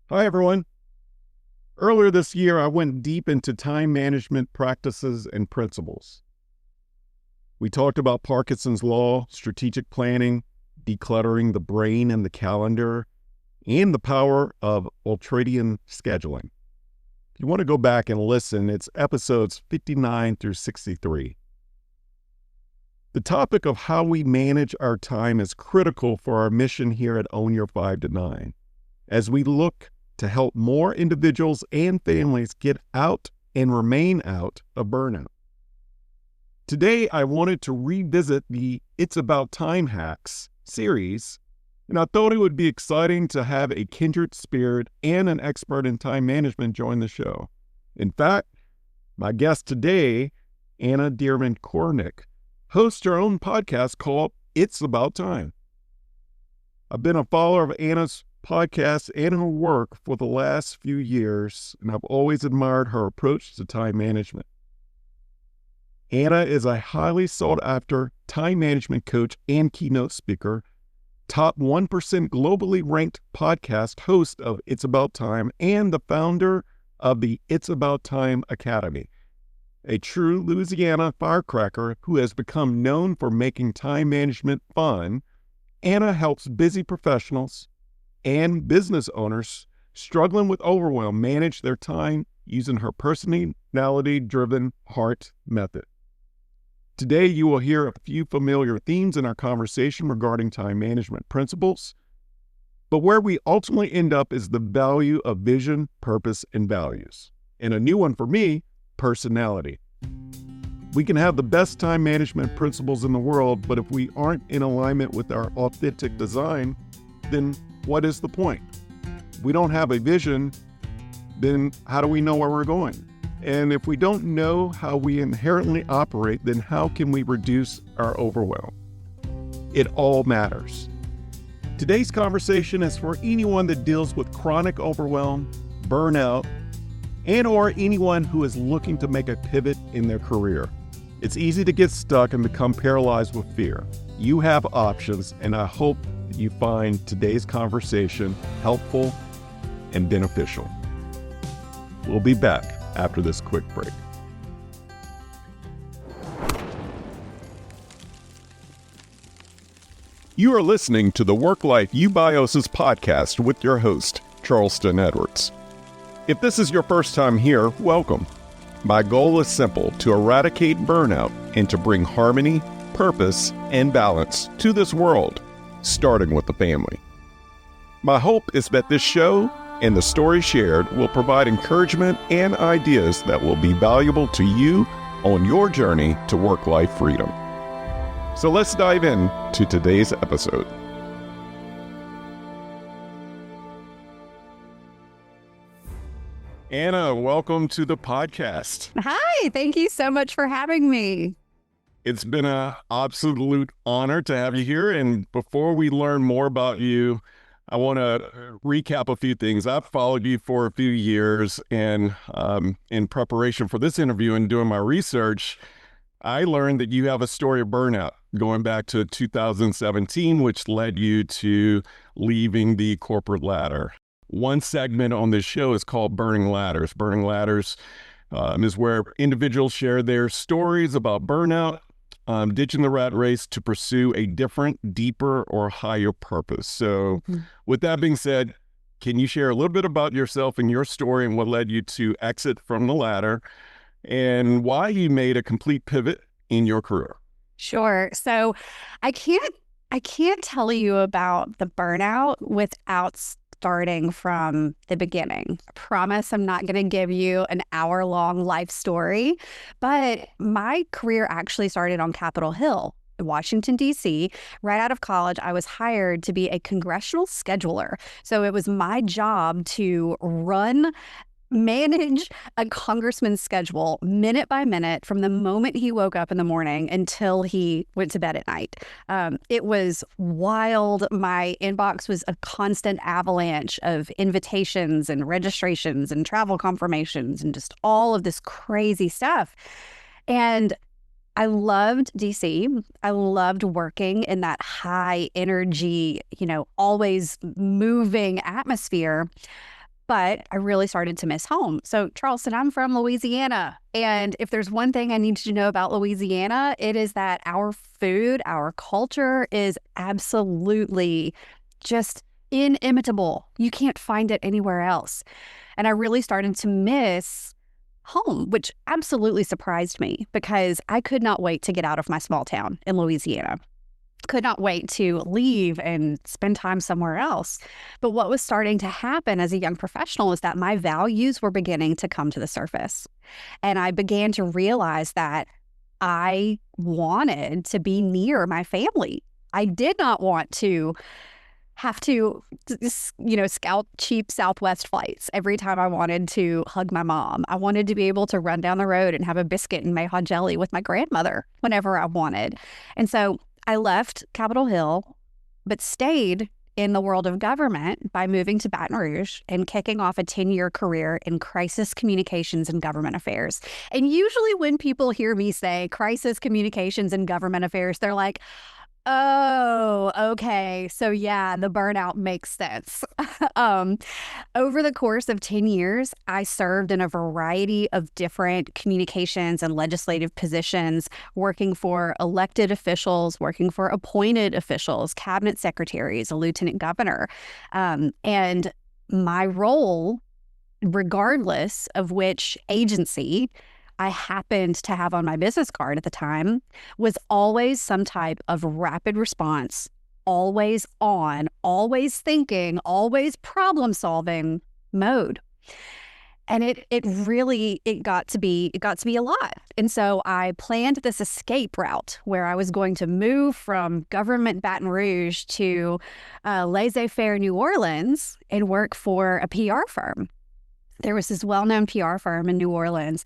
Hi, everyone. Earlier this year, I went deep into time management practices and principles. We talked about Parkinson's Law, strategic planning, decluttering the brain and the calendar, and the power of ultradian scheduling. If you want to go back and listen, it's episodes 59 through 63. The topic of how we manage our time is critical for our mission here at Own Your 5 to 9, as we look to help more individuals and families get out and remain out of burnout. Today, I wanted to revisit the It's About Time Hacks series, and I thought it would be exciting to have a kindred spirit and an expert in time management join the show. In fact, my guest today, Dearmon Kornick, hosts her own podcast called It's About Time. I've been a follower of Anna's podcast and her work for the last few years, and I've always admired her approach to time management. Anna is a highly sought-after time management coach and keynote speaker, top 1% globally ranked podcast host of It's About Time, and the founder of the It's About Time Academy, a true Louisiana firecracker who has become known for making time management fun. Anna helps busy professionals and business owners struggling with overwhelm manage their time using her personality-driven heart method. Today, you will hear a few familiar themes in our conversation regarding time management principles, but where we ultimately end up is the value of vision, purpose, and values. And a new one for me, personality. We can have the best time management principles in the world, but if we aren't in alignment with our authentic design, then what is the point? If we don't have a vision, then how do we know where we're going? And if we don't know how we inherently operate, then how can we reduce our overwhelm? It all matters. Today's conversation is for anyone that deals with chronic overwhelm, burnout, and or anyone who is looking to make a pivot in their career. It's easy to get stuck and become paralyzed with fear. You have options, and I hope that you find today's conversation helpful and beneficial. We'll be back after this quick break. You are listening to the Work Life Eubiosis podcast with your host, Charleston Edwards. If this is your first time here, welcome. My goal is simple: to eradicate burnout and to bring harmony, purpose, and balance to this world, starting with the family. My hope is that this show and the story shared will provide encouragement and ideas that will be valuable to you on your journey to work-life freedom. So let's dive in to today's episode. Anna, welcome to the podcast. Hi, thank you so much for having me. It's been an absolute honor to have you here. And before we learn more about you, I want to recap a few things. I've followed you for a few years, and in preparation for this interview and doing my research, I learned that you have a story of burnout going back to 2017, which led you to leaving the corporate ladder. One segment on this show is called Burning Ladders. Burning Ladders is where individuals share their stories about burnout, ditching the rat race to pursue a different, deeper, or higher purpose. So with that being said, can you share a little bit about yourself and your story and what led you to exit from the ladder and why you made a complete pivot in your career? Sure. So I can't tell you about the burnout without starting from the beginning. I promise I'm not going to give you an hour-long life story, but my career actually started on Capitol Hill, Washington, D.C. Right out of college, I was hired to be a congressional scheduler. So it was my job to manage a congressman's schedule minute by minute from the moment he woke up in the morning until he went to bed at night. It was wild. My inbox was a constant avalanche of invitations and registrations and travel confirmations and just all of this crazy stuff. And I loved DC. I loved working in that high energy, always moving atmosphere. But I really started to miss home. So, Charleston, I'm from Louisiana. And if there's one thing I need you to know about Louisiana, it is that our food, our culture is absolutely just inimitable. You can't find it anywhere else. And I really started to miss home, which absolutely surprised me because I could not wait to get out of my small town in Louisiana. Could not wait to leave and spend time somewhere else. But what was starting to happen as a young professional is that my values were beginning to come to the surface. And I began to realize that I wanted to be near my family. I did not want to have to, scout cheap Southwest flights every time I wanted to hug my mom. I wanted to be able to run down the road and have a biscuit and mayhaw jelly with my grandmother whenever I wanted. And so I left Capitol Hill, but stayed in the world of government by moving to Baton Rouge and kicking off a 10-year career in crisis communications and government affairs. And usually when people hear me say crisis communications and government affairs, they're like, oh, okay. So yeah, the burnout makes sense. Over the course of 10 years, I served in a variety of different communications and legislative positions, working for elected officials, working for appointed officials, cabinet secretaries, a lieutenant governor. And my role, regardless of which agency I happened to have on my business card at the time, was always some type of rapid response, always on, always thinking, always problem solving mode. And it got to be a lot. And so I planned this escape route where I was going to move from government Baton Rouge to laissez-faire New Orleans and work for a PR firm. There was this well-known PR firm in New Orleans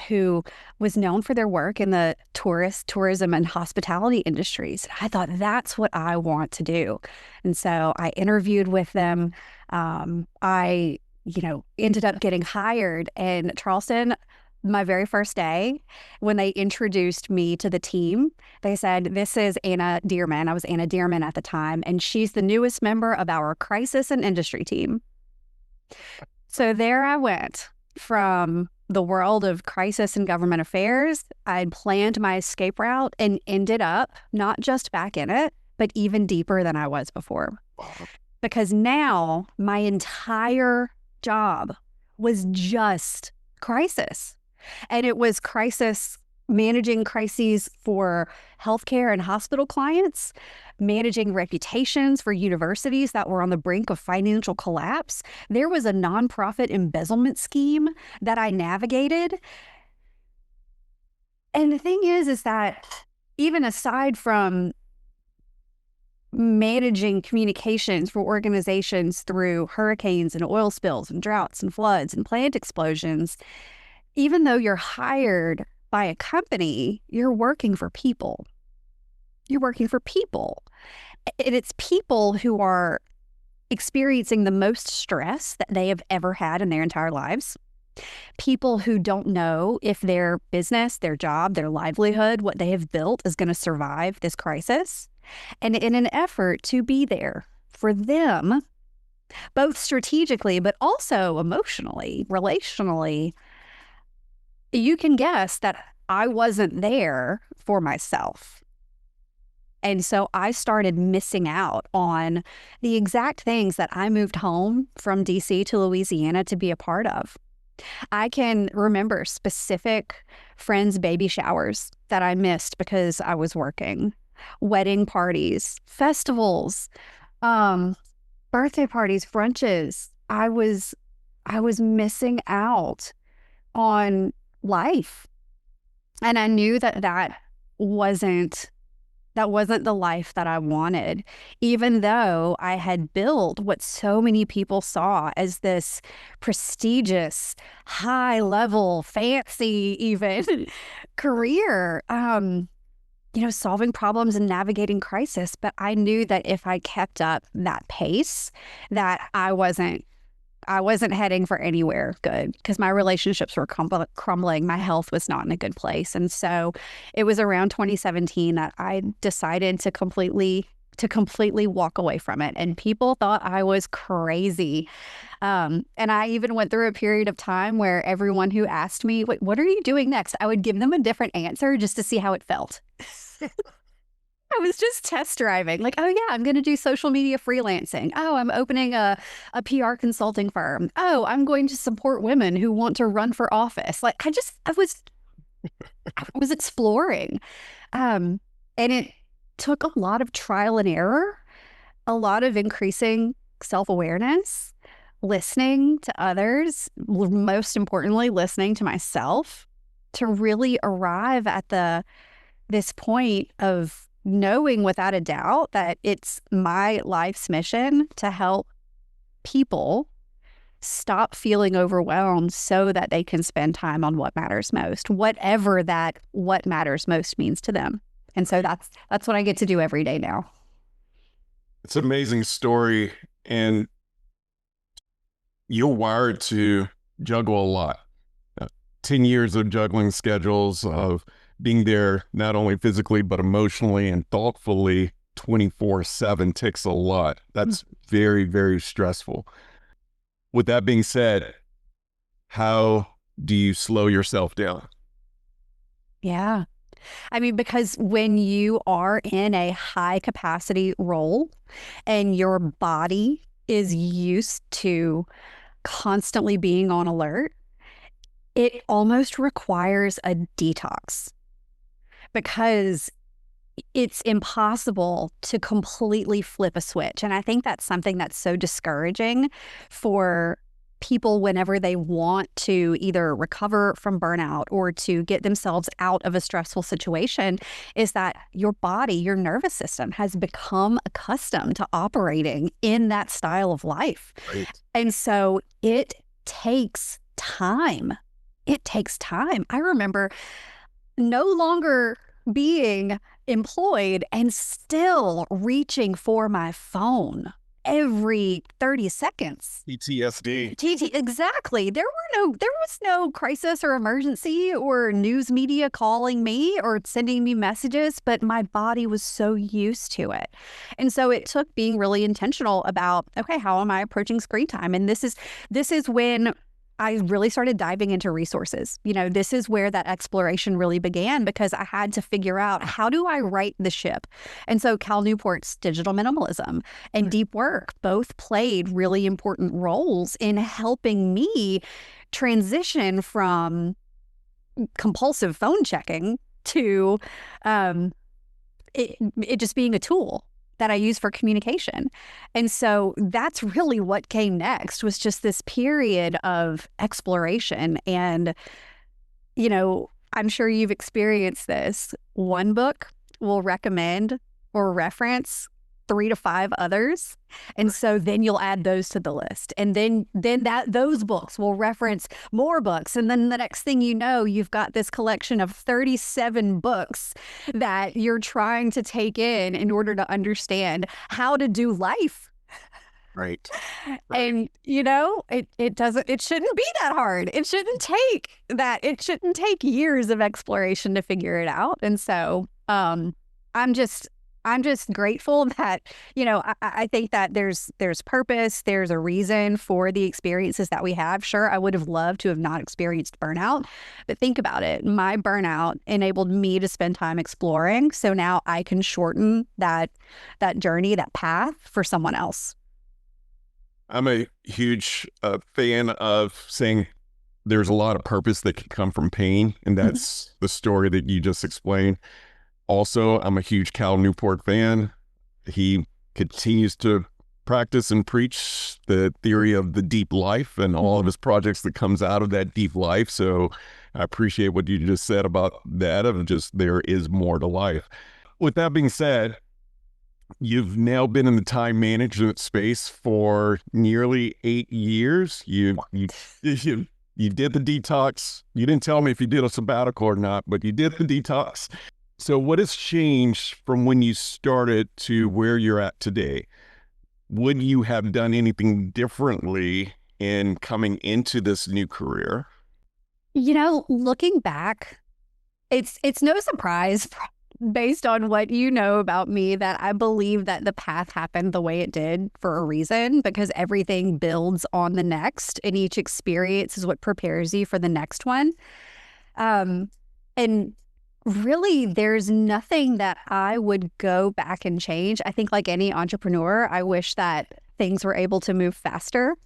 who was known for their work in the tourism and hospitality industries. I thought, that's what I want to do. And so I interviewed with them. I ended up getting hired. And Charleston, my very first day, when they introduced me to the team, they said, this is Anna Dearmon. I was Anna Dearmon at the time, and she's the newest member of our crisis and industry team. So there I went from the world of crisis and government affairs. I'd planned my escape route and ended up not just back in it, but even deeper than I was before. Because now my entire job was just crisis. And it was managing crises for healthcare and hospital clients, managing reputations for universities that were on the brink of financial collapse. There was a nonprofit embezzlement scheme that I navigated. And the thing is that even aside from managing communications for organizations through hurricanes and oil spills and droughts and floods and plant explosions, even though you're hired by a company, you're working for people. You're working for people. And it's people who are experiencing the most stress that they have ever had in their entire lives. People who don't know if their business, their job, their livelihood, what they have built is going to survive this crisis. And in an effort to be there for them, both strategically, but also emotionally, relationally, you can guess that I wasn't there for myself. And so I started missing out on the exact things that I moved home from DC to Louisiana to be a part of. I can remember specific friends' baby showers that I missed because I was working, wedding parties, festivals, birthday parties, brunches. I was missing out on life. And I knew that wasn't the life that I wanted, even though I had built what so many people saw as this prestigious, high level, fancy even career, solving problems and navigating crisis. But I knew that if I kept up that pace, that I wasn't heading for anywhere good because my relationships were crumbling. My health was not in a good place. And so it was around 2017 that I decided to completely walk away from it. And people thought I was crazy. And I even went through a period of time where everyone who asked me, "Wait, what are you doing next?" I would give them a different answer just to see how it felt. I was just test driving, like, oh, yeah, I'm going to do social media freelancing. Oh, I'm opening a PR consulting firm. Oh, I'm going to support women who want to run for office. Like, I was exploring. And it took a lot of trial and error, a lot of increasing self awareness, listening to others, most importantly, listening to myself to really arrive at this point of knowing without a doubt that it's my life's mission to help people stop feeling overwhelmed so that they can spend time on what matters most, whatever that what matters most means to them. And so that's what I get to do every day now. It's an amazing story, and you're wired to juggle a lot. 10 years of juggling schedules, of being there not only physically, but emotionally and thoughtfully 24/7 takes a lot. That's very, very stressful. With that being said, how do you slow yourself down? Yeah. I mean, because when you are in a high capacity role and your body is used to constantly being on alert, it almost requires a detox because it's impossible to completely flip a switch. And I think that's something that's so discouraging for people whenever they want to either recover from burnout or to get themselves out of a stressful situation, is that your body, your nervous system has become accustomed to operating in that style of life. Right. And so it takes time. It takes time. I remember no longer being employed and still reaching for my phone every 30 seconds. PTSD. Exactly. There was no crisis or emergency or news media calling me or sending me messages, but my body was so used to it. And so it took being really intentional about, okay, how am I approaching screen time? And this is when I really started diving into resources. This is where that exploration really began, because I had to figure out, how do I right the ship? And so Cal Newport's Digital Minimalism and Deep Work both played really important roles in helping me transition from compulsive phone checking to it just being a tool that I use for communication. And so that's really what came next, was just this period of exploration. And, I'm sure you've experienced this. One book will recommend or reference 3 to 5 others. And so then you'll add those to the list. And then those books will reference more books. And then the next thing you know, you've got this collection of 37 books that you're trying to take in order to understand how to do life. Right. And it shouldn't be that hard. It shouldn't take years of exploration to figure it out. And so I'm just grateful that, I think that there's purpose, there's a reason for the experiences that we have. Sure, I would have loved to have not experienced burnout, but think about it. My burnout enabled me to spend time exploring. So now I can shorten that journey, that path for someone else. I'm a huge fan of saying there's a lot of purpose that can come from pain, and that's the story that you just explained. Also, I'm a huge Cal Newport fan. He continues to practice and preach the theory of the deep life and all of his projects that comes out of that deep life. So I appreciate what you just said about that, of just there is more to life. With that being said, you've now been in the time management space for nearly 8 years. You did the detox. You didn't tell me if you did a sabbatical or not, but you did the detox. So what has changed from when you started to where you're at today? Would you have done anything differently in coming into this new career? Looking back, it's no surprise based on what you know about me, that I believe that the path happened the way it did for a reason, because everything builds on the next, and each experience is what prepares you for the next one. And really, there's nothing that I would go back and change. I think, like any entrepreneur, I wish that things were able to move faster.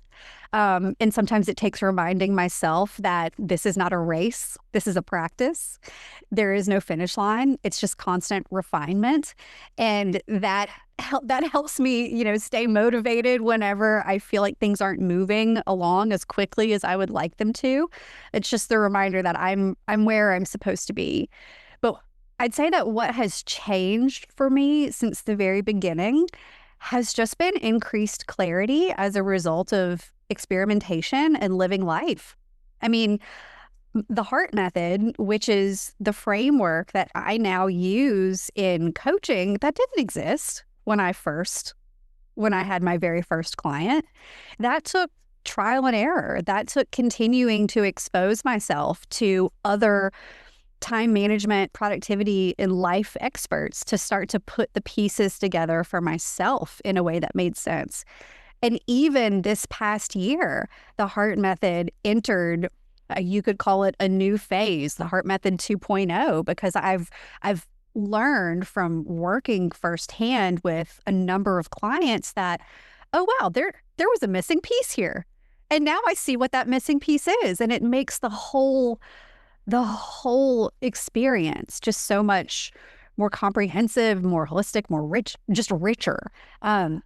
And sometimes it takes reminding myself that this is not a race. This is a practice. There is no finish line. It's just constant refinement. And that helps me, stay motivated whenever I feel like things aren't moving along as quickly as I would like them to. It's just the reminder that I'm where I'm supposed to be. But I'd say that what has changed for me since the very beginning has just been increased clarity as a result of experimentation and living life. I mean, the HEART method, which is the framework that I now use in coaching, that didn't exist when I had my very first client. That took trial and error. That took continuing to expose myself to other time management, productivity, and life experts to start to put the pieces together for myself in a way that made sense. And even this past year, the HEART method entered, you could call it a new phase, the HEART method 2.0, because I've learned from working firsthand with a number of clients that, oh wow, there was a missing piece here. And now I see what that missing piece is. And it makes the whole experience just so much more comprehensive, more holistic, more rich, just richer. And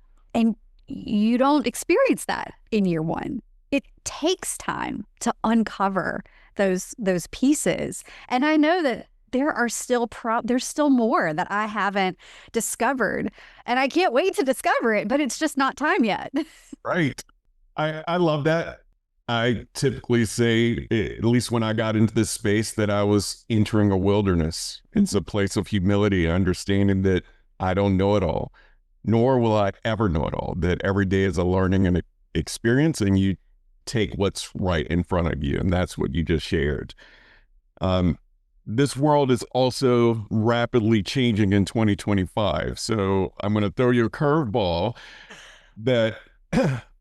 you don't experience that in year one. It takes time to uncover those pieces. And I know that there's still more that I haven't discovered, and I can't wait to discover it, but it's just not time yet. Right. I love that. I typically say, at least when I got into this space, that I was entering a wilderness. It's a place of humility, understanding that I don't know it all, nor will I ever know it all, that every day is a learning and experience, and you take what's right in front of you. And that's what you just shared. This world is also rapidly changing in 2025. So I'm going to throw you a curveball that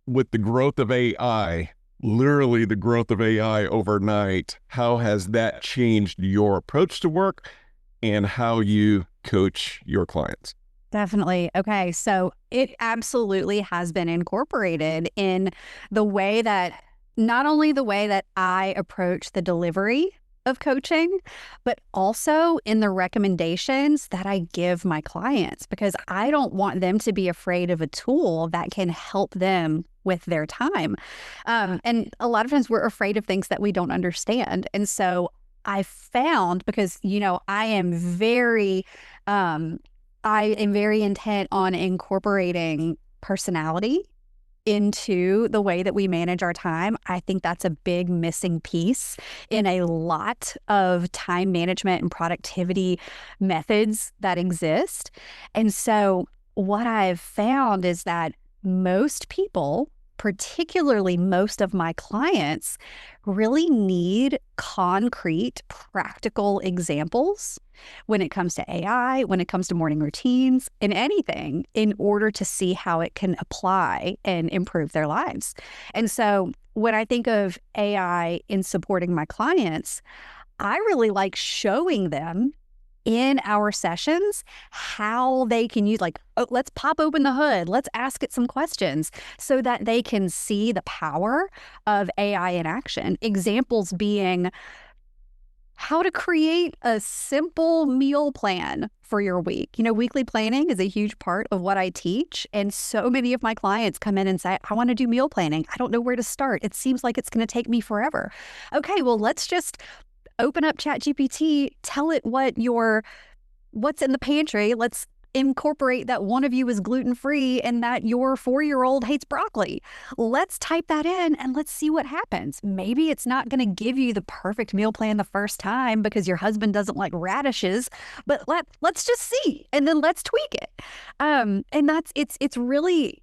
with the growth of AI, literally the growth of AI overnight, how has that changed your approach to work and how you coach your clients? Definitely. Okay. So it absolutely has been incorporated in the way that, not only the way that I approach the delivery of coaching, but also in the recommendations that I give my clients, because I don't want them to be afraid of a tool that can help them with their time. And a lot of times we're afraid of things that we don't understand. And so I found, because, I am very intent on incorporating personality into the way that we manage our time. I think that's a big missing piece in a lot of time management and productivity methods that exist. And so what I've found is that most people, particularly most of my clients, really need concrete, practical examples when it comes to AI, when it comes to morning routines, and anything, in order to see how it can apply and improve their lives. And so when I think of AI in supporting my clients, I really like showing them in our sessions how they can use, like, oh, let's pop open the hood, let's ask it some questions so that they can see the power of AI in action. Examples being how to create a simple meal plan for your week. Weekly planning is a huge part of what I teach. And so many of my clients come in and say, I want to do meal planning. I don't know where to start. It seems like it's going to take me forever. Okay, well, let's just open up ChatGPT, tell it what's in the pantry. Let's incorporate that one of you is gluten-free and that your 4-year-old hates broccoli. Let's type that in and let's see what happens. Maybe it's not going to give you the perfect meal plan the first time because your husband doesn't like radishes, but let's just see, and then let's tweak it. And it's really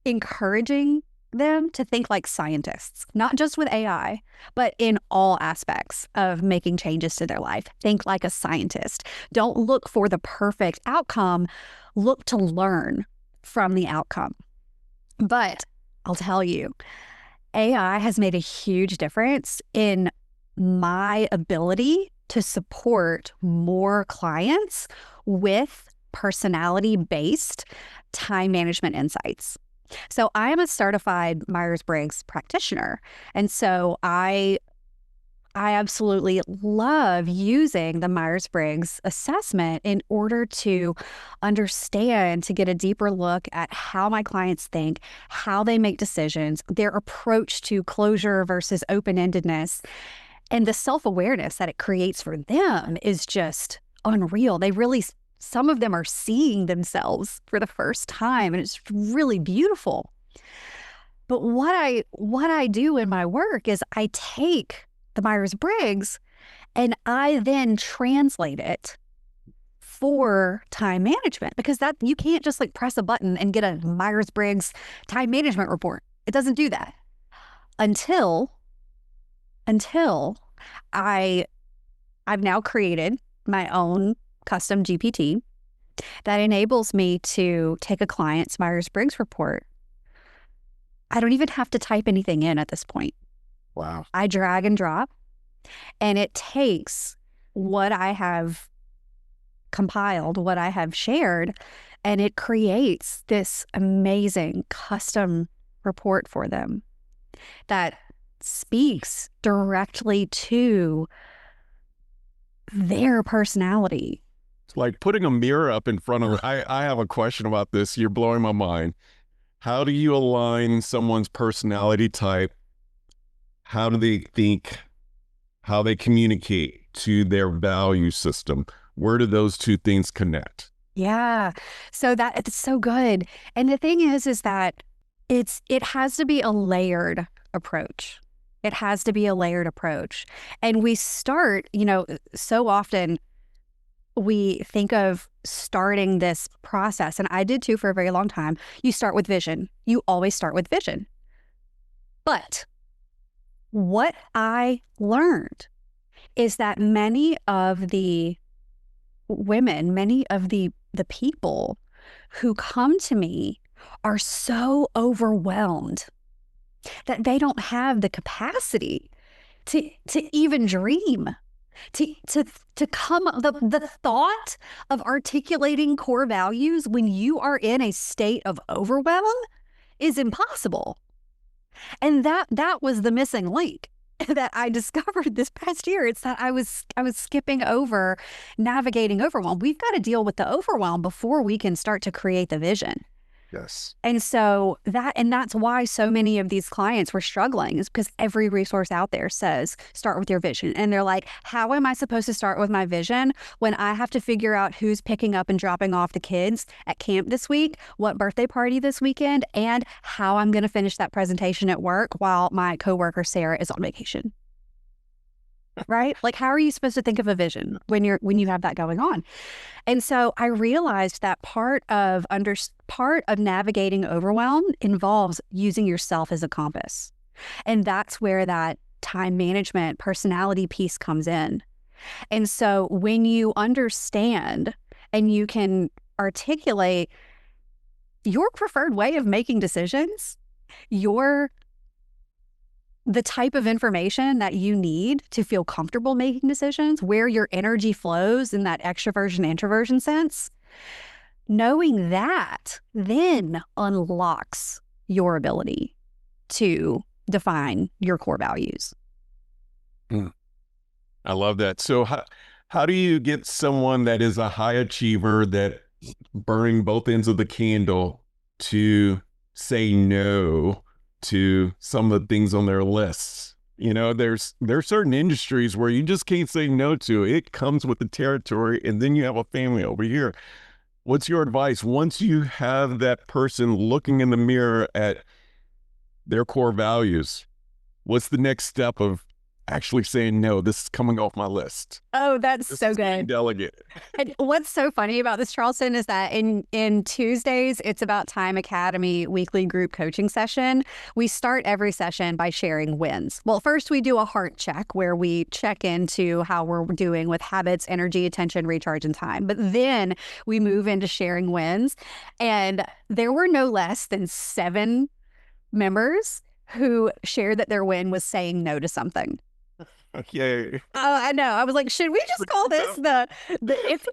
encouraging them to think like scientists, not just with AI, but in all aspects of making changes to their life. Think like a scientist. Don't look for the perfect outcome. Look to learn from the outcome. But I'll tell you, AI has made a huge difference in my ability to support more clients with personality-based time management insights. So I am a certified Myers-Briggs practitioner. And so I absolutely love using the Myers-Briggs assessment in order to understand, to get a deeper look at how my clients think, how they make decisions, their approach to closure versus open-endedness, and the self-awareness that it creates for them is just unreal. They really, some of them are seeing themselves for the first time, and it's really beautiful. But what I do in my work is I take the Myers-Briggs and I then translate it for time management, because that you can't just like press a button and get a Myers-Briggs time management report. It doesn't do that until I've now created my own custom GPT that enables me to take a client's Myers-Briggs report. I don't even have to type anything in at this point. Wow. I drag and drop, and it takes what I have compiled, what I have shared, and it creates this amazing custom report for them that speaks directly to their personality. It's like putting a mirror up in front of, I have a question about this. You're blowing my mind. How do you align someone's personality type? How do they think? How they communicate to their value system? Where do those two things connect? Yeah. So it's so good. And the thing is that it has to be a layered approach. It has to be a layered approach. And we start, so often we think of starting this process, and I did too for a very long time. You start with vision. You always start with vision. But what I learned is that many of the women, many of the people who come to me are so overwhelmed that they don't have the capacity to even dream, to come, the thought of articulating core values when you are in a state of overwhelm is impossible. And that was the missing link that I discovered this past year. It's that I was skipping over navigating overwhelm. We've got to deal with the overwhelm before we can start to create the vision. Yes. And so that's why so many of these clients were struggling, is because every resource out there says start with your vision. And they're like, how am I supposed to start with my vision when I have to figure out who's picking up and dropping off the kids at camp this week, what birthday party this weekend, and how I'm going to finish that presentation at work while my coworker Sarah is on vacation? Right? Like, how are you supposed to think of a vision when you have that going on? And so I realized that part of navigating overwhelm involves using yourself as a compass. And that's where that time management personality piece comes in. And so when you understand and you can articulate your preferred way of making decisions, the type of information that you need to feel comfortable making decisions, where your energy flows in that extroversion, introversion sense, knowing that then unlocks your ability to define your core values. I love that. So how do you get someone that is a high achiever, that burning both ends of the candle, to say no to some of the things on their lists? There's certain industries where you just can't say no to. It comes with the territory, and then you have a family over here. What's your advice once you have that person looking in the mirror at their core values? What's the next step of actually saying no. This is coming off my list. Oh, that's This so is being good. delegated. And what's so funny about this, Charleston, is that in Tuesdays, it's About Time Academy weekly group coaching session. We start every session by sharing wins. Well, first we do a heart check where we check into how we're doing with habits, energy, attention, recharge, and time. But then we move into sharing wins. And there were no less than 7 members who shared that their win was saying no to something. Yay. I know. I was like, should we just call this the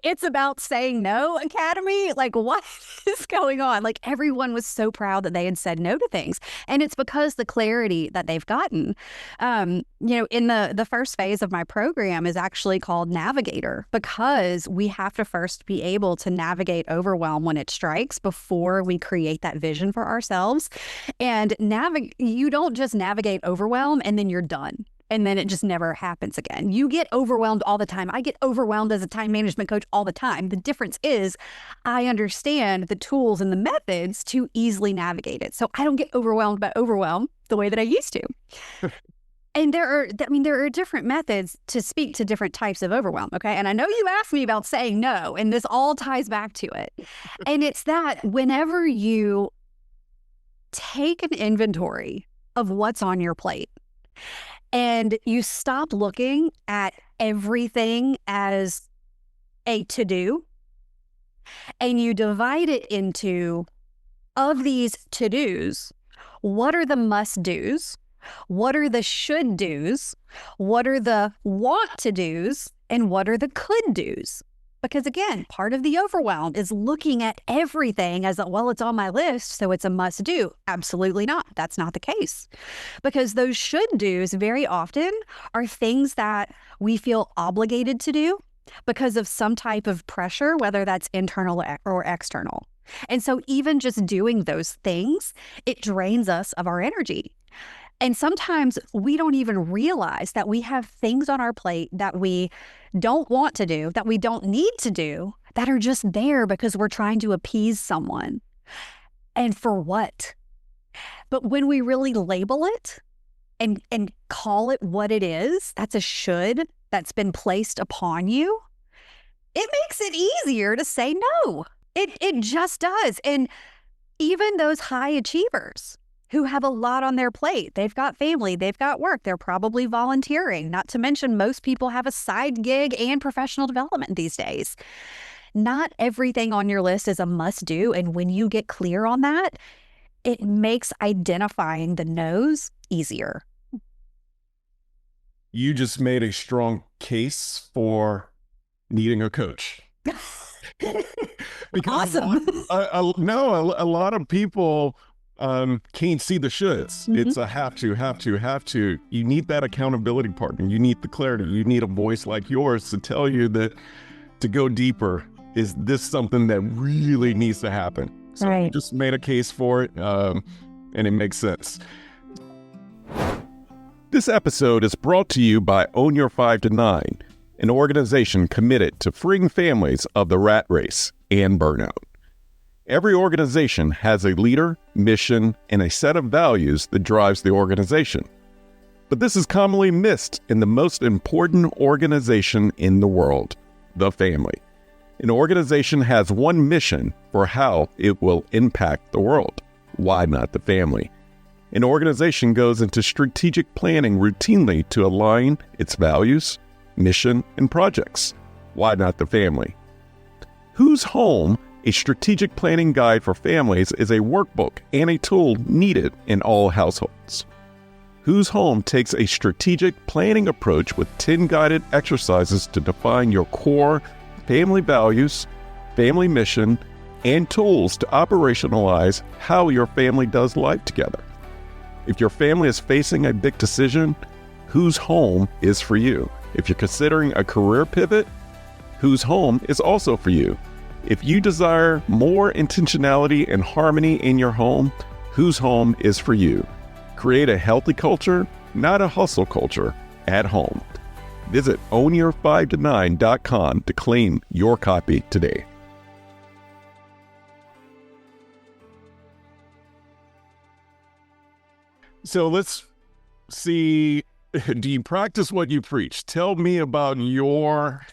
it's about saying no academy? Like, what is going on? Like, everyone was so proud that they had said no to things, and it's because the clarity that they've gotten. In the first phase of my program is actually called Navigator, because we have to first be able to navigate overwhelm when it strikes before we create that vision for ourselves. And you don't just navigate overwhelm and then you're done. And then it just never happens again. You get overwhelmed all the time. I get overwhelmed as a time management coach all the time. The difference is I understand the tools and the methods to easily navigate it. So I don't get overwhelmed by overwhelm the way that I used to. And there are different methods to speak to different types of overwhelm, okay? And I know you asked me about saying no, and this all ties back to it. And it's that whenever you take an inventory of what's on your plate, and you stop looking at everything as a to-do, and you divide it into, of these to-dos, what are the must-dos? What are the should-dos? What are the want-to-dos? And what are the could-dos? Because again, part of the overwhelm is looking at everything as, well, it's on my list, so it's a must do. Absolutely not. That's not the case. Because those should do's very often are things that we feel obligated to do because of some type of pressure, whether that's internal or external. And so even just doing those things, it drains us of our energy. And sometimes we don't even realize that we have things on our plate that we don't want to do, that we don't need to do, that are just there because we're trying to appease someone. And for what? But when we really label it and call it what it is, that's a should that's been placed upon you, it makes it easier to say no. It just does. And even those high achievers who have a lot on their plate. They've got family, they've got work, they're probably volunteering. Not to mention, most people have a side gig and professional development these days. Not everything on your list is a must do. And when you get clear on that, it makes identifying the no's easier. You just made a strong case for needing a coach. Because Awesome. a lot of people can't see the shoulds. Mm-hmm. It's a have to. You need that accountability partner. You need the clarity. You need a voice like yours to tell you that to go deeper, is this something that really needs to happen? So Right. you just made a case for it, and it makes sense. This episode is brought to you by Own Your 5 to 9, an organization committed to freeing families of the rat race and burnout. Every organization has a leader, mission, and a set of values that drives the organization. But this is commonly missed in the most important organization in the world, the family. An organization has one mission for how it will impact the world. Why not the family? An organization goes into strategic planning routinely to align its values, mission, and projects. Why not the family? Whose Home, a strategic planning guide for families, is a workbook and a tool needed in all households. Whose Home takes a strategic planning approach with 10 guided exercises to define your core family values, family mission, and tools to operationalize how your family does life together. If your family is facing a big decision, Whose Home is for you. If you're considering a career pivot, Whose Home is also for you. If you desire more intentionality and harmony in your home, Whose Home is for you. Create a healthy culture, not a hustle culture, at home. Visit ownyour5to9.com to claim your copy today. So let's see Do you practice what you preach? Tell me about your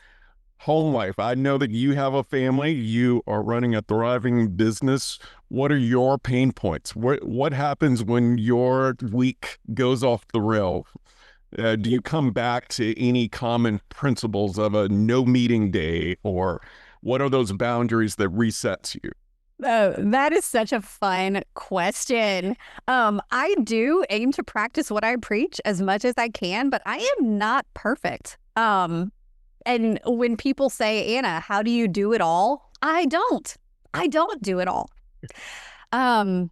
home life. I know that you have a family. You are running a thriving business. What are your pain points? What happens when your week goes off the rail? Do you come back to any common principles of a no meeting day, or what are those boundaries that resets you? Oh, that is such a fun question. I do aim to practice what I preach as much as I can, but I am not perfect. And when people say, Anna, how do you do it all? I don't. I don't do it all. Um,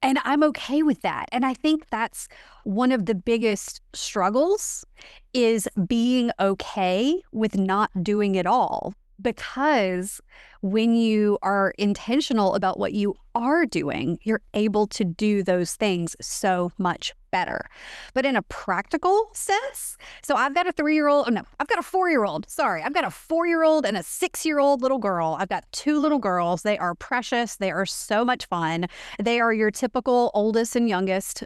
and I'm okay with that. And I think that's one of the biggest struggles is being okay with not doing it all. Because when you are intentional about what you are doing, you're able to do those things so much better. But in a practical sense, so I've got a 3-year-old, oh no, I've got a 4-year-old. Sorry, I've got a 4-year-old and a 6-year-old little girl. I've got 2 little girls. They are precious. They are so much fun. They are your typical oldest and youngest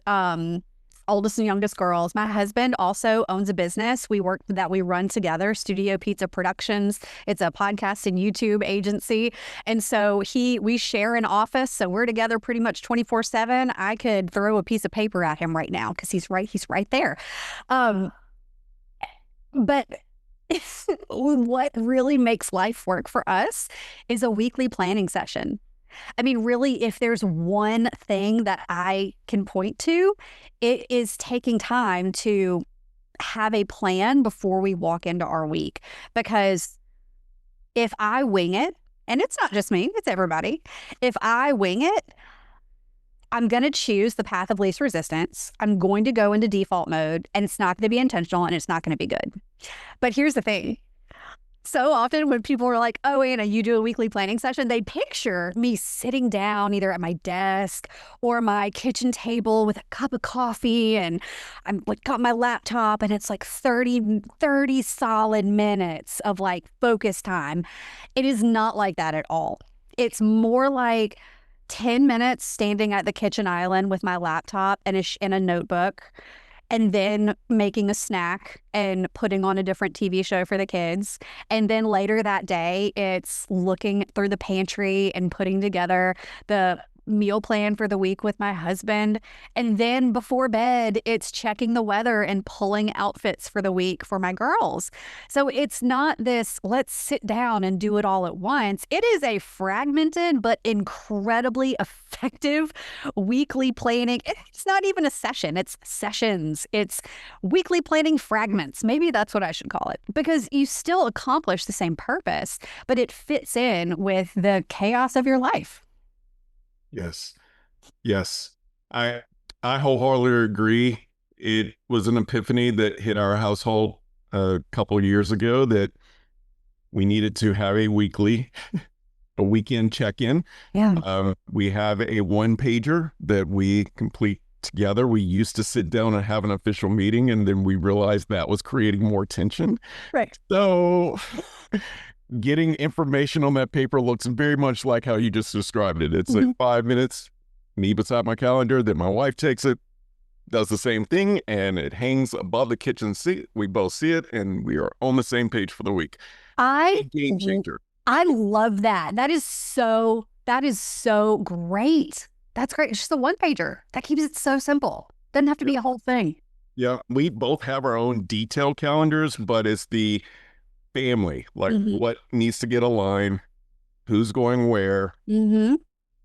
girls. My husband also owns a business we run together, Studio Pizza Productions. It's a podcast and YouTube agency. And so we share an office. So we're together pretty much 24/7. I could throw a piece of paper at him right now because he's right there. But what really makes life work for us is a weekly planning session. I mean, really, if there's one thing that I can point to, it is taking time to have a plan before we walk into our week. Because if I wing it, and it's not just me, it's everybody. If I wing it, I'm going to choose the path of least resistance. I'm going to go into default mode, and it's not going to be intentional, and it's not going to be good. But here's the thing. So often when people are like, oh, Anna, you do a weekly planning session, they picture me sitting down either at my desk or my kitchen table with a cup of coffee, and I'm like got my laptop, and it's like 30 solid minutes of like focus time. It is not like that at all. It's more like 10 minutes standing at the kitchen island with my laptop and a notebook, and then making a snack and putting on a different TV show for the kids. And then later that day, it's looking through the pantry and putting together the meal plan for the week with my husband. And then before bed, it's checking the weather and pulling outfits for the week for my girls. So it's not this, let's sit down and do it all at once. It is a fragmented but incredibly effective weekly planning. It's not even a session, it's sessions. It's weekly planning fragments. Maybe that's what I should call it, because you still accomplish the same purpose, but it fits in with the chaos of your life. Yes. Yes. I wholeheartedly agree. It was an epiphany that hit our household a couple of years ago that we needed to have a weekend check-in. Yeah. We have a one-pager that we complete together. We used to sit down and have an official meeting, and then we realized that was creating more tension. Right. So getting information on that paper looks very much like how you just described it. It's like 5 minutes, me beside my calendar, then my wife takes it, does the same thing, and it hangs above the kitchen sink. We both see it, and we are on the same page for the week. Game changer. I love that. That is so great. That's great. It's just a one-pager. That keeps it so simple. Doesn't have to be a whole thing. Yeah, we both have our own detailed calendars, but it's the family, like what needs to get aligned, who's going where,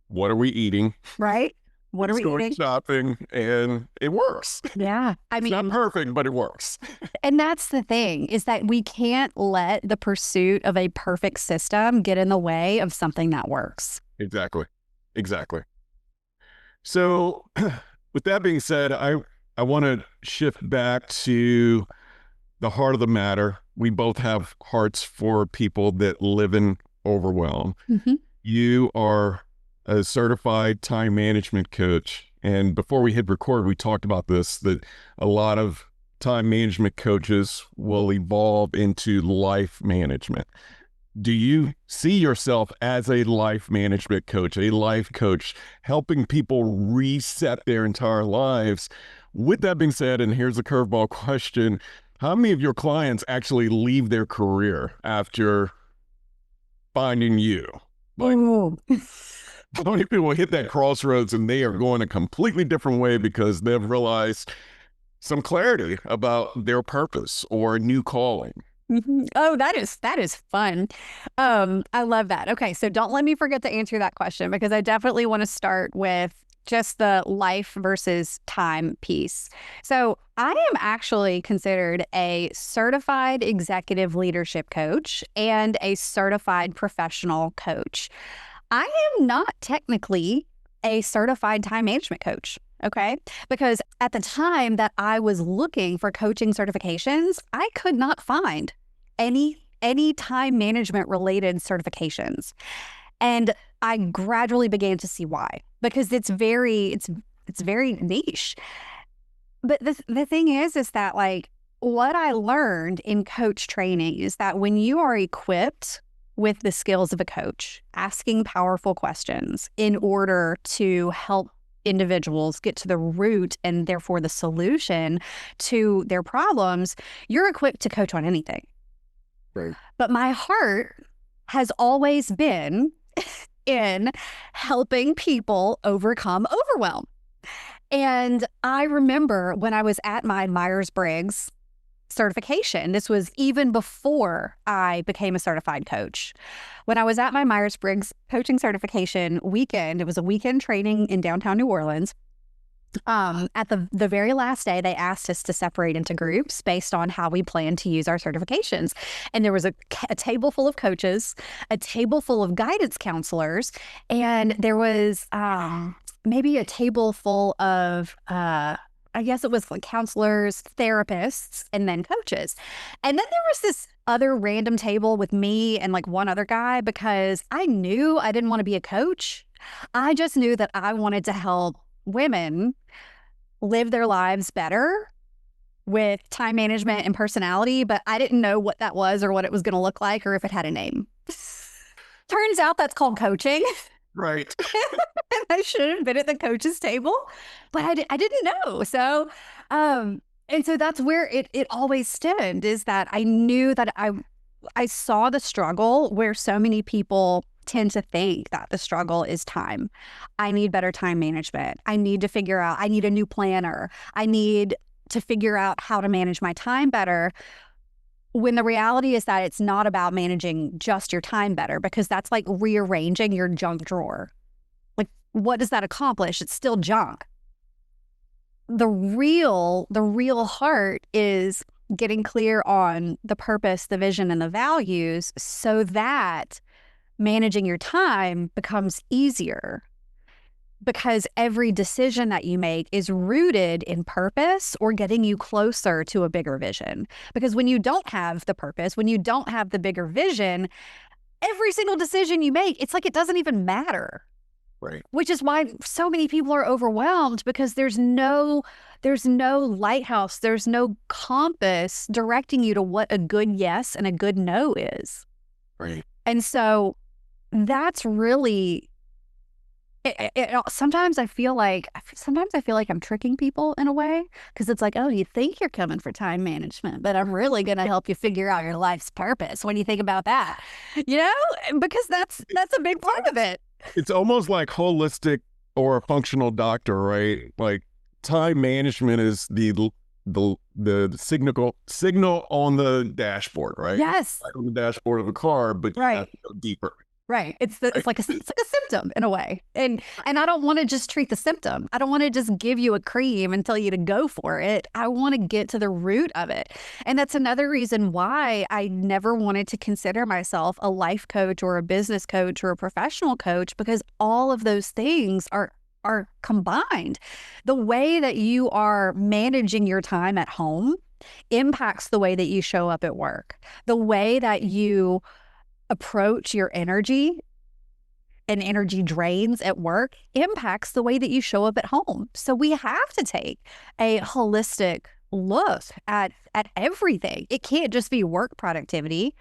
what are we eating, right? What are we going shopping, and it works. Yeah, I mean, it's not perfect, but it works. And that's the thing, is that we can't let the pursuit of a perfect system get in the way of something that works. Exactly. So with that being said, I want to shift back to the heart of the matter. We both have hearts for people that live in overwhelm. You are a certified time management coach. And before we hit record, we talked about this, that a lot of time management coaches will evolve into life management. Do you see yourself as a life management coach, a life coach, helping people reset their entire lives? With that being said, and here's a curveball question, how many of your clients actually leave their career after finding you? Like, Oh, how many people hit that crossroads and they are going a completely different way because they've realized some clarity about their purpose or a new calling? mhm. Oh, that is fun. I love that. Okay, so don't let me forget to answer that question because I definitely want to start with just the life versus time piece. So, I am actually considered a certified executive leadership coach and a certified professional coach. I am not technically a certified time management coach. Okay. Because at the time that I was looking for coaching certifications, I could not find any time management related certifications. And I gradually began to see why. Because it's very niche. But the thing is that like what I learned in coach training is that when you are equipped with the skills of a coach, asking powerful questions in order to help individuals get to the root and therefore the solution to their problems, you're equipped to coach on anything. Right. But my heart has always been in helping people overcome overwhelm. And I remember when I was at my Myers-Briggs certification, this was even before I became a certified coach. When I was at my Myers-Briggs coaching certification weekend, it was a weekend training in downtown New Orleans. At the very last day, they asked us to separate into groups based on how we plan to use our certifications. And there was a table full of coaches, a table full of guidance counselors, and there was maybe a table full of, I guess it was like counselors, therapists, and then coaches. And then there was this other random table with me and like one other guy because I knew I didn't want to be a coach. I just knew that I wanted to help women live their lives better with time management and personality, but I didn't know what that was or what it was going to look like or if it had a name. Turns out that's called coaching. Right. I should have been at the coach's table, but I didn't know. So, and so that's where it always stemmed is that I knew that I saw the struggle where so many people tend to think that the struggle is time. I need better time management. I need to figure out, I need a new planner. I need to figure out how to manage my time better. When the reality is that it's not about managing just your time better, because that's like rearranging your junk drawer. Like, what does that accomplish? It's still junk. The real heart is getting clear on the purpose, the vision, and the values so that managing your time becomes easier because every decision that you make is rooted in purpose or getting you closer to a bigger vision. Because when you don't have the purpose, when you don't have the bigger vision, every single decision you make, it's like it doesn't even matter. Right. Which is why so many people are overwhelmed because there's no lighthouse, there's no compass directing you to what a good yes and a good no is. Right. And so that's really sometimes I feel like I'm tricking people in a way because it's like, oh, you think you're coming for time management, but I'm really going to help you figure out your life's purpose. What do you think about that? You know, because that's a big part of it. It's almost like holistic or a functional doctor, right? Like time management is the signal on the dashboard, right? Yes. Right on the dashboard of a car, but you have to go deeper. Right. It's like a symptom in a way. And I don't want to just treat the symptom. I don't want to just give you a cream and tell you to go for it. I want to get to the root of it. And that's another reason why I never wanted to consider myself a life coach or a business coach or a professional coach, because all of those things are combined. The way that you are managing your time at home impacts the way that you show up at work. The way that you approach your energy and energy drains at work impacts the way that you show up at home. So we have to take a holistic look at everything. It can't just be work productivity.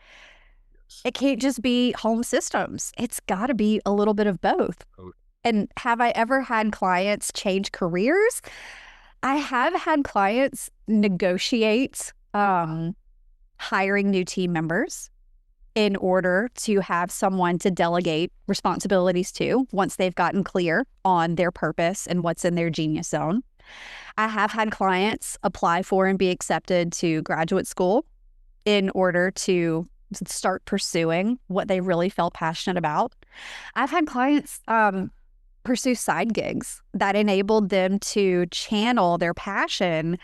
It can't just be home systems. It's got to be a little bit of both. Oh. And have I ever had clients change careers? I have had clients negotiate hiring new team members in order to have someone to delegate responsibilities to once they've gotten clear on their purpose and what's in their genius zone. I have had clients apply for and be accepted to graduate school in order to start pursuing what they really felt passionate about. I've had clients pursue side gigs that enabled them to channel their passion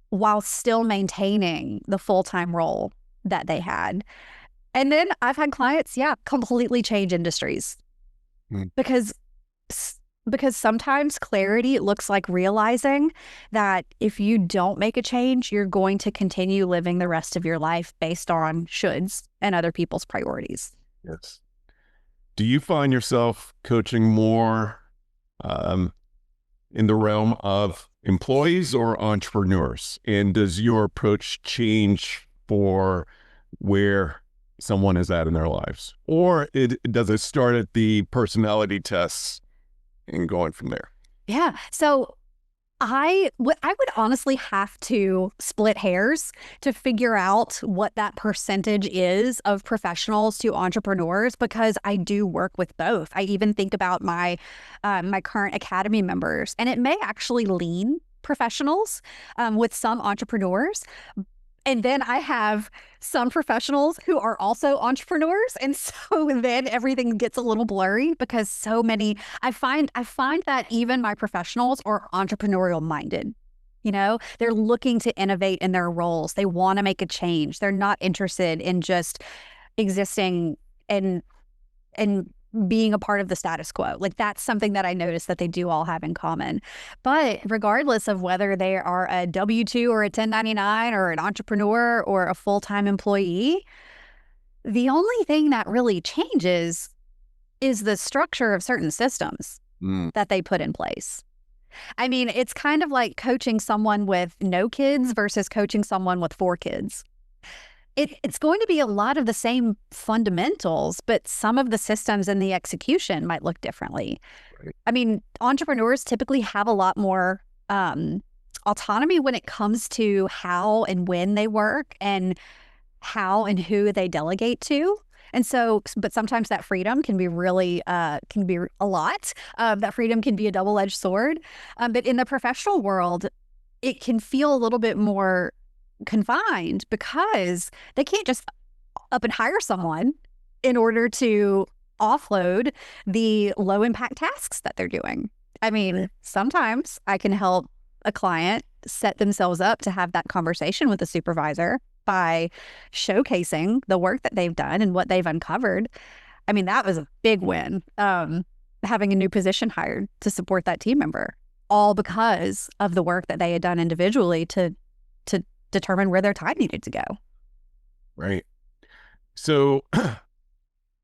while still maintaining the full-time role that they had. And then I've had clients, completely change industries because sometimes clarity looks like realizing that if you don't make a change, you're going to continue living the rest of your life based on shoulds and other people's priorities. Yes. Do you find yourself coaching more in the realm of employees or entrepreneurs? And does your approach change for where someone is at in their lives? Or does it start at the personality tests and going from there? Yeah. So I would honestly have to split hairs to figure out what that percentage is of professionals to entrepreneurs, because I do work with both. I even think about my current academy members, and it may actually lean professionals with some entrepreneurs. And then I have some professionals who are also entrepreneurs. And so then everything gets a little blurry because so many, I find that even my professionals are entrepreneurial minded. You know, they're looking to innovate in their roles. They want to make a change. They're not interested in just existing and being a part of the status quo. Like, that's something that I noticed that they do all have in common. But regardless of whether they are a W-2 or a 1099 or an entrepreneur or a full-time employee, the only thing that really changes is the structure of certain systems that they put in place. I mean, it's kind of like coaching someone with no kids versus coaching someone with 4 kids. It's going to be a lot of the same fundamentals, but some of the systems and the execution might look differently. Right. I mean, entrepreneurs typically have a lot more autonomy when it comes to how and when they work and how and who they delegate to. And so, but sometimes that freedom can be really, can be a lot. That freedom can be a double-edged sword. But in the professional world, it can feel a little bit more confined because they can't just up and hire someone in order to offload the low impact tasks that they're doing. I mean, sometimes I can help a client set themselves up to have that conversation with the supervisor by showcasing the work that they've done and what they've uncovered. I mean, that was a big win, having a new position hired to support that team member, all because of the work that they had done individually to determine where their time needed to go. Right. So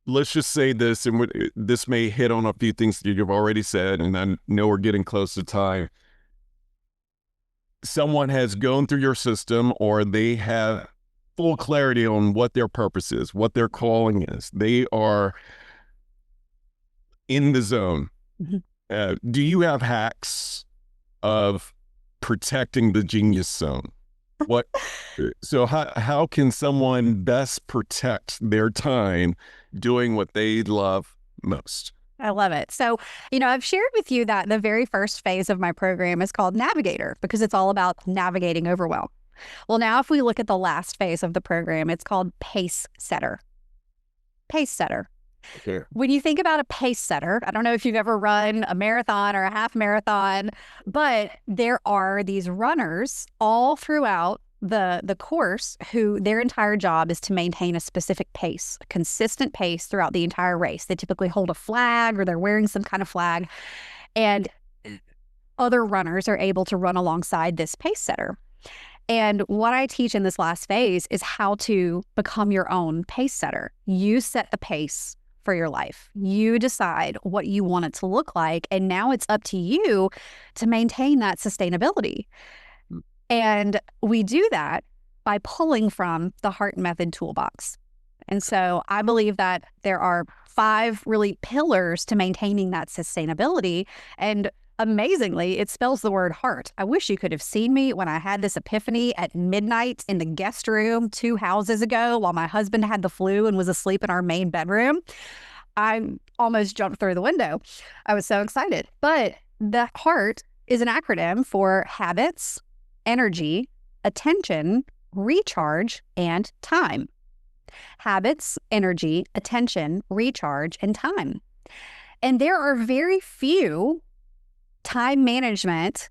let's just say this, and this may hit on a few things that you've already said, and I know we're getting close to time. Someone has gone through your system, or they have full clarity on what their purpose is, what their calling is. They are in the zone. Mm-hmm. Do you have hacks of protecting the genius zone? So how can someone best protect their time doing what they love most? I love it. So, I've shared with you that the very first phase of my program is called Navigator because it's all about navigating overwhelm. Well, now if we look at the last phase of the program, it's called Pace Setter. Pace Setter. Okay. When you think about a pace setter, I don't know if you've ever run a marathon or a half marathon, but there are these runners all throughout the course who their entire job is to maintain a specific pace, a consistent pace throughout the entire race. They typically hold a flag or they're wearing some kind of flag, and other runners are able to run alongside this pace setter. And what I teach in this last phase is how to become your own pace setter. You set the pace for your life. You decide what you want it to look like. And now it's up to you to maintain that sustainability. And we do that by pulling from the Heart Method toolbox. And so I believe that there are 5 really pillars to maintaining that sustainability. And amazingly, it spells the word heart. I wish you could have seen me when I had this epiphany at midnight in the guest room 2 houses ago while my husband had the flu and was asleep in our main bedroom. I almost jumped through the window. I was so excited. But the heart is an acronym for habits, energy, attention, recharge, and time. Habits, energy, attention, recharge, and time. And there are very few time management,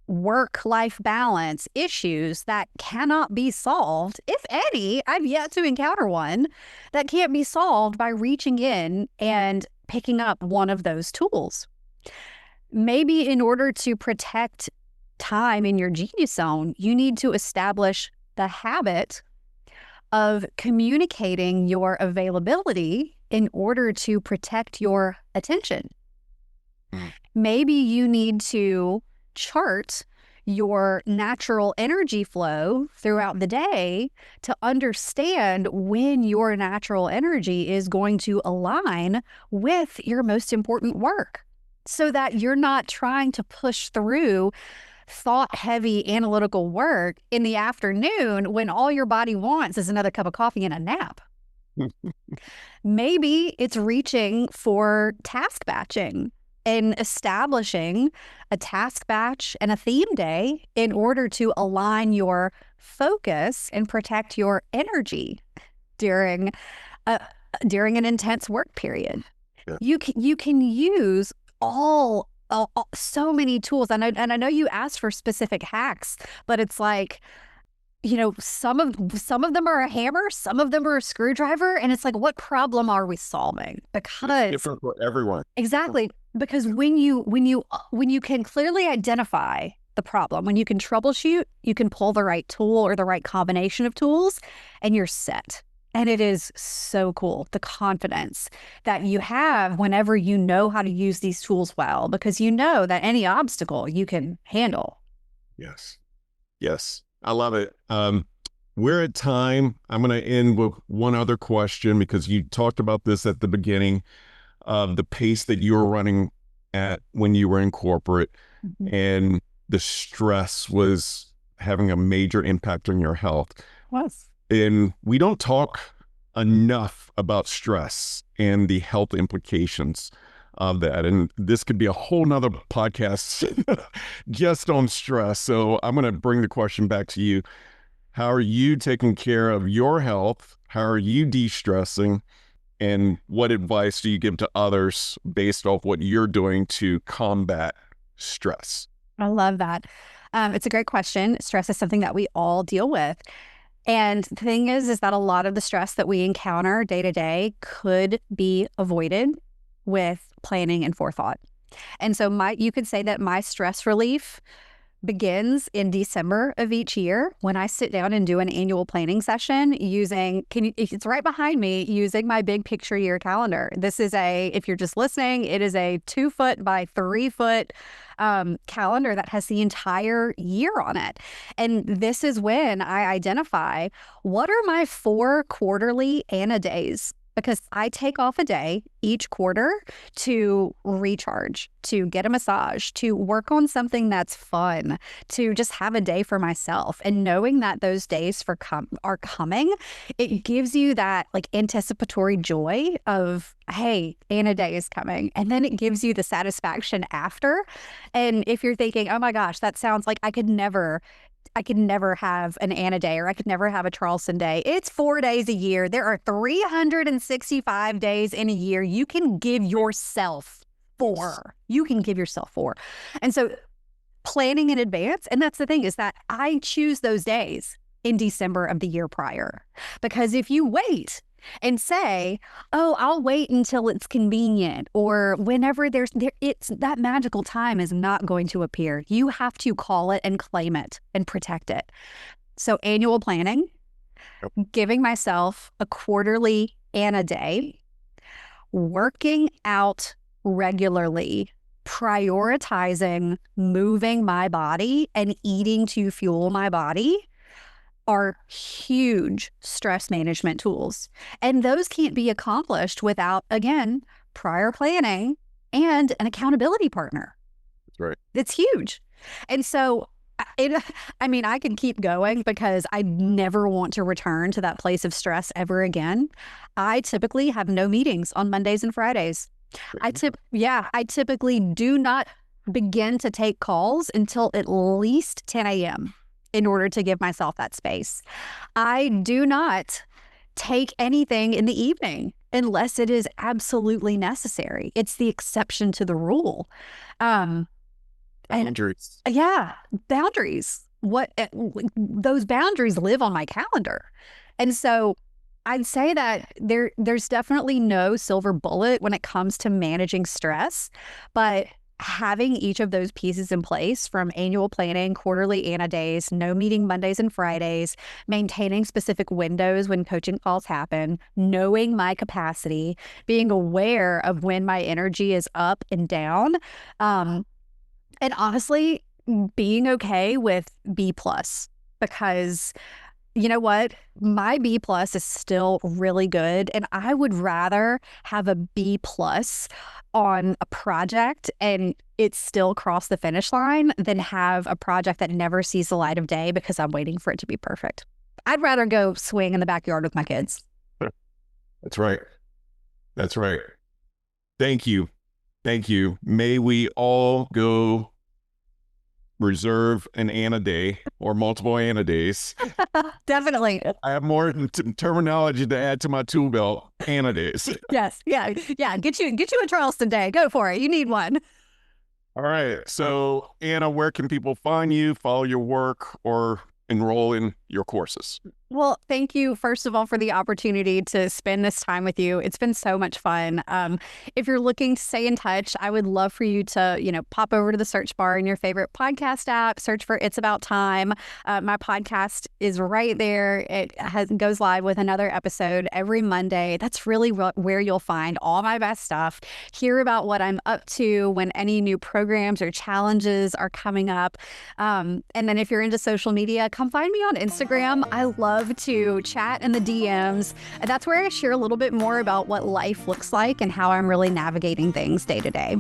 work-life balance issues that cannot be solved. If any, I've yet to encounter one that can't be solved by reaching in and picking up one of those tools. Maybe in order to protect time in your genius zone, you need to establish the habit of communicating your availability in order to protect your attention. Maybe you need to chart your natural energy flow throughout the day to understand when your natural energy is going to align with your most important work so that you're not trying to push through thought-heavy analytical work in the afternoon when all your body wants is another cup of coffee and a nap. Maybe it's reaching for task batching and establishing a task batch and a theme day in order to align your focus and protect your energy during an intense work period. Yeah. You can use so many tools. And I know you asked for specific hacks, but it's like, you know, some of them are a hammer, some of them are a screwdriver, and it's like, what problem are we solving? Because it's different for everyone. Exactly. Because when you can clearly identify the problem, when you can troubleshoot, you can pull the right tool or the right combination of tools, and you're set. And it is so cool, the confidence that you have whenever you know how to use these tools well, because you know that any obstacle you can handle. Yes. Yes. I love it. We're at time. I'm going to end with one other question because you talked about this at the beginning of the pace that you were running at when you were in corporate, and the stress was having a major impact on your health. Was. And we don't talk enough about stress and the health implications of that. And this could be a whole nother podcast just on stress. So I'm going to bring the question back to you. How are you taking care of your health? How are you de-stressing? And what advice do you give to others based off what you're doing to combat stress? I love that. It's a great question. Stress is something that we all deal with. And the thing is that a lot of the stress that we encounter day to day could be avoided with planning and forethought. And so you could say that my stress relief begins in December of each year when I sit down and do an annual planning session it's right behind me, using my big picture year calendar. This is if you're just listening, it is a 2-foot by 3-foot calendar that has the entire year on it. And this is when I identify what are my 4 quarterly Anna days, because I take off a day each quarter to recharge, to get a massage, to work on something that's fun, to just have a day for myself. And knowing that those days are coming, it gives you that like anticipatory joy of, hey, Anna Day is coming. And then it gives you the satisfaction after. And if you're thinking, oh my gosh, that sounds like I could never have an Anna Day, or I could never have a Charleston Day. It's 4 days a year. There are 365 days in a year. You can give yourself 4. And so planning in advance, and that's the thing, is that I choose those days in December of the year prior. Because if you wait and say, oh, I'll wait until it's convenient, or whenever that magical time is not going to appear. You have to call it and claim it and protect it. So annual planning, giving myself a quarterly Anna Day, working out regularly, prioritizing moving my body and eating to fuel my body, are huge stress management tools. And those can't be accomplished without, again, prior planning and an accountability partner. That's right. It's huge. And so, I can keep going because I never want to return to that place of stress ever again. I typically have no meetings on Mondays and Fridays. I typically do not begin to take calls until at least 10 a.m. in order to give myself that space. I do not take anything in the evening unless it is absolutely necessary. It's the exception to the rule. Boundaries. Boundaries. Those boundaries live on my calendar. And so I'd say that there's definitely no silver bullet when it comes to managing stress, but having each of those pieces in place, from annual planning, quarterly ANA days, no meeting Mondays and Fridays, maintaining specific windows when coaching calls happen, knowing my capacity, being aware of when my energy is up and down, and honestly, being okay with B+, because you know what? My B+ is still really good. And I would rather have a B+ on a project and it's still cross the finish line than have a project that never sees the light of day because I'm waiting for it to be perfect. I'd rather go swing in the backyard with my kids. That's right. That's right. Thank you. Thank you. May we all go reserve an ANA day or multiple ANA days. Definitely. I have more terminology to add to my tool belt. ANA days. Yes. Yeah. Get you a Charleston day. Go for it. You need one. All right. So, Anna, where can people find you, follow your work, or enroll in your courses? Well, thank you, first of all, for the opportunity to spend this time with you. It's been so much fun. If you're looking to stay in touch, I would love for you to, pop over to the search bar in your favorite podcast app, search for It's About Time. My podcast is right there. It goes live with another episode every Monday. That's really where you'll find all my best stuff. Hear about what I'm up to when any new programs or challenges are coming up. And then if you're into social media, come find me on Instagram. I love to chat in the DMs. That's where I share a little bit more about what life looks like and how I'm really navigating things day to day.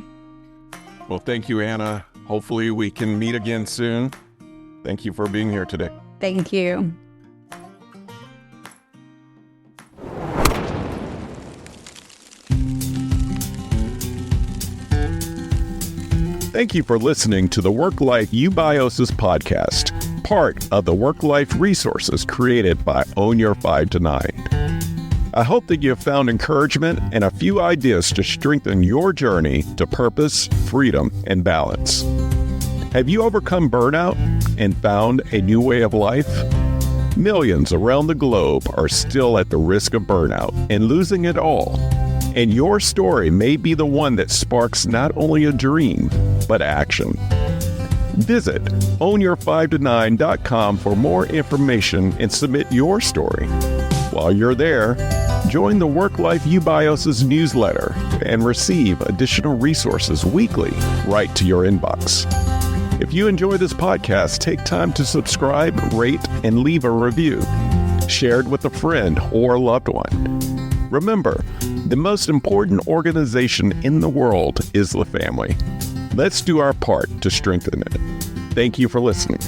Well, thank you, Anna. Hopefully we can meet again soon. Thank you for being here today. Thank you. Thank you for listening to the Work-Life Eubiosis podcast, part of the Work-Life resources created by Own Your 5 to 9. I hope that you have found encouragement and a few ideas to strengthen your journey to purpose, freedom, and balance. Have you overcome burnout and found a new way of life? Millions around the globe are still at the risk of burnout and losing it all. And your story may be the one that sparks not only a dream, but action. Visit ownyour5to9.com for more information and submit your story. While you're there, join the Work-Life Eubiosis newsletter and receive additional resources weekly right to your inbox. If you enjoy this podcast, take time to subscribe, rate, and leave a review. Share it with a friend or loved one. Remember, the most important organization in the world is the family. Let's do our part to strengthen it. Thank you for listening.